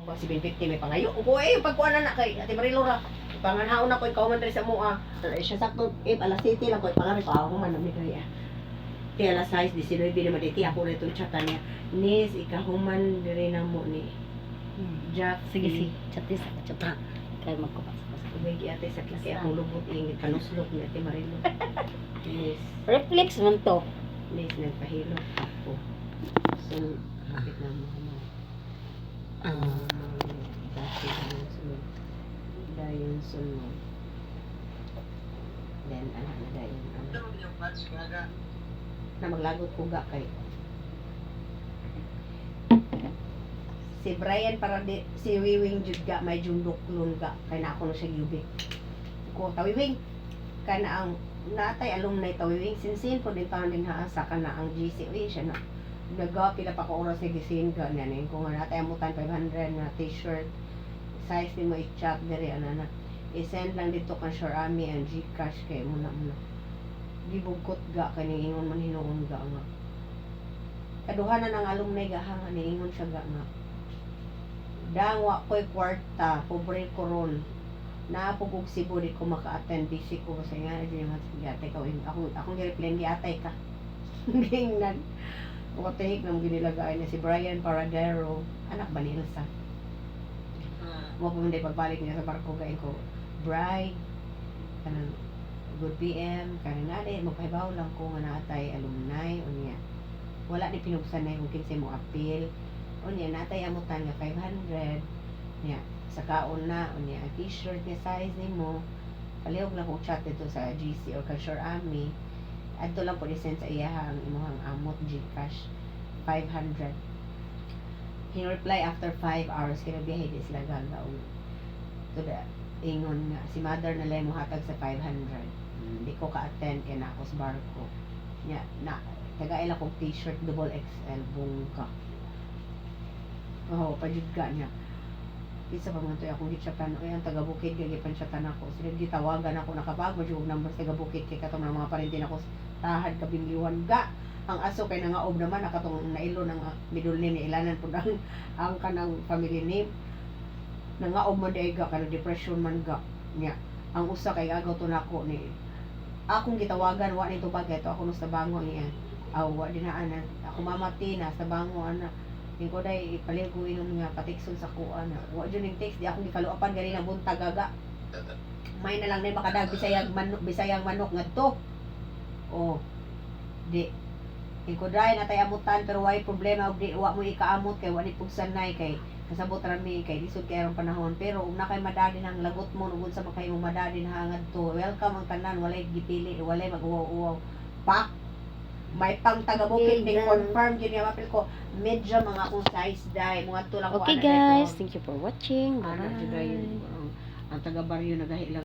Wa 750 may pangayo. Ko pagkuan na kay Ate Marilo ra. Panganhaon ako ikaw man diri sa mua. Siya sakto alas 7 lang ko pangari ko ako man mi kaya. Ti alas 6 19 naman diti ako na itong chatan niya. Nis ikahuman diri na mo ni. Jack Sige, chatis ako, chata. Kaya magkupas. Ubay ate sa klase akong lubot ingit kanuslok ni Ate Marilo. Nis Reflex man to. nagpahilot ako. So kapit na mo. Dayon sunod. Then anak na dayon. Na maglagot ko ga kay si Brian para di si Wiwing jud ga may jundok lun ga kay na ako na siya gibig. Ko tawiwing kana ang natay alumni tawiwing sinsin po din taon din haasa kana ang GC uy siya na naga pila pa ka oras ni gisin ga niyan kung natay amutan 500 na t-shirt size ni mo i-chat diri ana na i-send lang dito kan Shorami ang GCash kay muna gibugkot ga kani ingon man hinuon ga nga kaduhanan ang alumni ga hanga ni ingon siya ga nga dangwa ko'y kwarta pobre ko ron naapog og Cebu di ko maka-attend busy ko kasi nga di naman yate ka akong gi-reply di atay ka gingnan o tehik nang ginilagay na si Brian Paradero anak ba ni Elsa mo po hindi pagbalik niya sa barko gain ko Bri kanang good PM kanang nade magpahibaw lang ko nga naatay alumni unya wala ni pinugsan na yung kinsa mo appeal unya natay amutan nga 500 nya sa kaon na unya ang t-shirt nga size nimo palihog lang ko chat dito sa GC or Kashore Ami adto lang po ni-send sa iya ang imong amot GCash 500 he reply after 5 hours kaya biyahe di sila gagaon to the ingon nga si mother na lang mo hatag sa 500 hindi ko ka-attend kaya na ako sa barko nya na tagaila kong t-shirt double XL bungka pajud ka niya isa pa man to akong gitsatan ay ang taga Bukid kay gipansyatan ako sila gitawagan ako nakabago jud number sa taga Bukid kay katong mga parente nako tahad kabinliwan ga ang aso kay nangaob naman nakatong nailo ng middle name ni ilanan pud ang kanang family name nangaob man di ga kana depression man ga nya ang usa kay agaw to nako ni akong gitawagan wa nito bagay to ako no sa bango niya wa dinaan ako mamati na sa bango ana ko day ipaligo inon nga patikson sa kuan wa jud ning text di akong gikaluapan gali na buntag gaga may na lang na makadag bisayang manok ngadto di ko day natay amutan pero way problema og di wa mo ikaamot kay wa ni pugsanay kay kasabot ra mi kay lisod kay arong panahon pero ug na kay madadin ang lagot mo ug sa makay mo madadin hangad to welcome ang tanan walay gipili walay mag-uwaw pak may pang taga Bukid ni confirm yun yung mapil ko medyo mga akong size dai mga to lang ko Okay guys, thank you for watching. Bye. ang taga baryo nagahilang